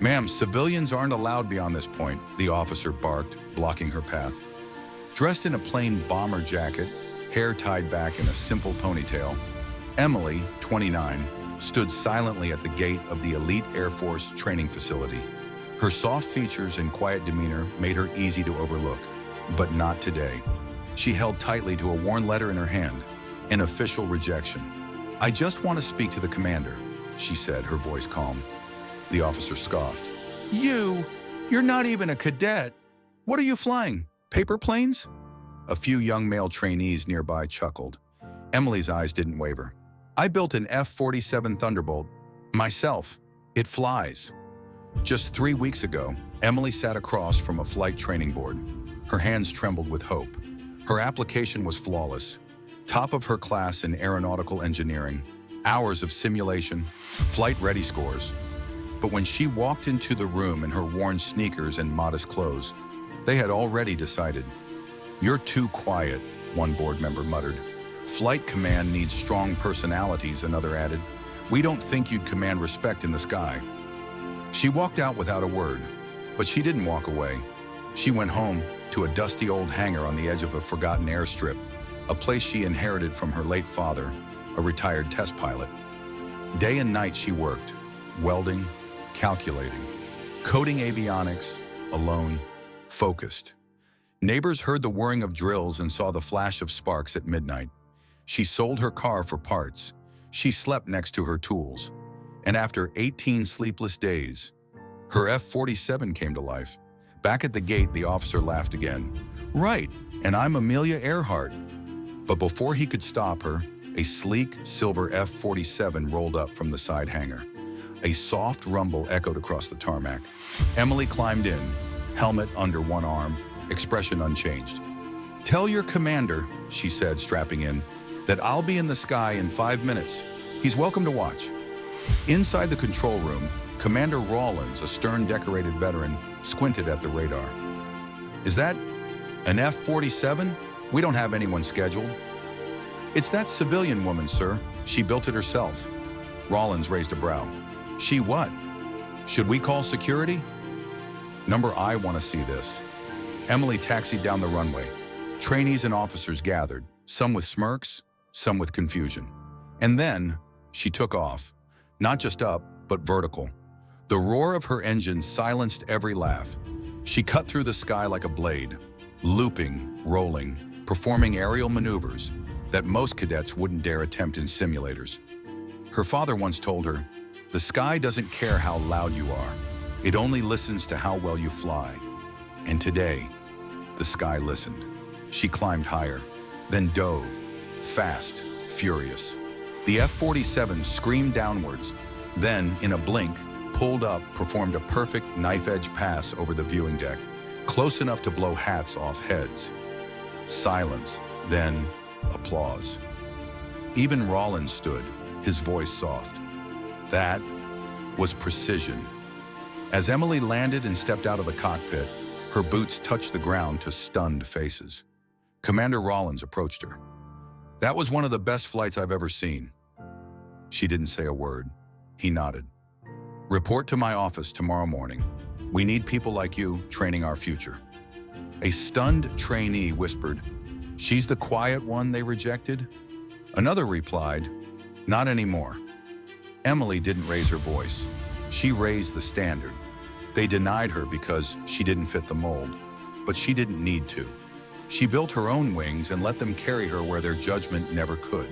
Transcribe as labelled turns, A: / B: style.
A: Ma'am, civilians aren't allowed beyond this point, the officer barked, blocking her path. Dressed in a plain bomber jacket, hair tied back in a simple ponytail, Emily, 29, stood silently at the gate of the elite Air Force training facility. Her soft features and quiet demeanor made her easy to overlook, but not today. She held tightly to a worn letter in her hand, an official rejection. "I just want to speak to the commander," she said, her voice calm. The officer scoffed. You're not even a cadet. What are you flying? Paper planes?" A few young male trainees nearby chuckled. Emily's eyes didn't waver. "I built an F-47 Thunderbolt. Myself. It flies." Just 3 weeks ago, Emily sat across from a flight training board. Her hands trembled with hope. Her application was flawless. Top of her class in aeronautical engineering, hours of simulation, flight-ready scores. But when she walked into the room in her worn sneakers and modest clothes, they had already decided. "You're too quiet," one board member muttered. "Flight command needs strong personalities," another added. "We don't think you'd command respect in the sky." She walked out without a word, but she didn't walk away. She went home to a dusty old hangar on the edge of a forgotten airstrip, a place she inherited from her late father, a retired test pilot. Day and night she worked, welding, calculating, coding avionics, alone, focused. Neighbors heard the whirring of drills and saw the flash of sparks at midnight. She sold her car for parts. She slept next to her tools. And after 18 sleepless days, her F-47 came to life. Back at the gate, the officer laughed again. "Right, and I'm Amelia Earhart." But before he could stop her, a sleek silver F-47 rolled up from the side hangar. A soft rumble echoed across the tarmac. Emily climbed in, helmet under one arm, expression unchanged. "Tell your commander," she said, strapping in, "that I'll be in the sky in 5 minutes. He's welcome to watch." Inside the control room, Commander Rawlins, a stern-decorated veteran, squinted at the radar. "Is that an F-47? We don't have anyone scheduled." "It's that civilian woman, sir. She built it herself." Rawlins raised a brow. "She what? Should we call security?" "Number, I want to see this." Emily taxied down the runway. Trainees and officers gathered, some with smirks, some with confusion. And then she took off, not just up, but vertical. The roar of her engine silenced every laugh. She cut through the sky like a blade, looping, rolling, performing aerial maneuvers that most cadets wouldn't dare attempt in simulators. Her father once told her, "The sky doesn't care how loud you are. It only listens to how well you fly." And today, the sky listened. She climbed higher, then dove, fast, furious. The F-47 screamed downwards, then, in a blink, pulled up, performed a perfect knife-edge pass over the viewing deck, close enough to blow hats off heads. Silence, then applause. Even Rollins stood, his voice soft. That was precision. As Emily landed and stepped out of the cockpit, her boots touched the ground to stunned faces. Commander Rollins approached her. "That was one of the best flights I've ever seen." She didn't say a word. He nodded. "Report to my office tomorrow morning. We need people like you training our future." A stunned trainee whispered, "She's the quiet one they rejected?" Another replied, "Not anymore." Emily didn't raise her voice. She raised the standard. They denied her because she didn't fit the mold, but she didn't need to. She built her own wings and let them carry her where their judgment never could.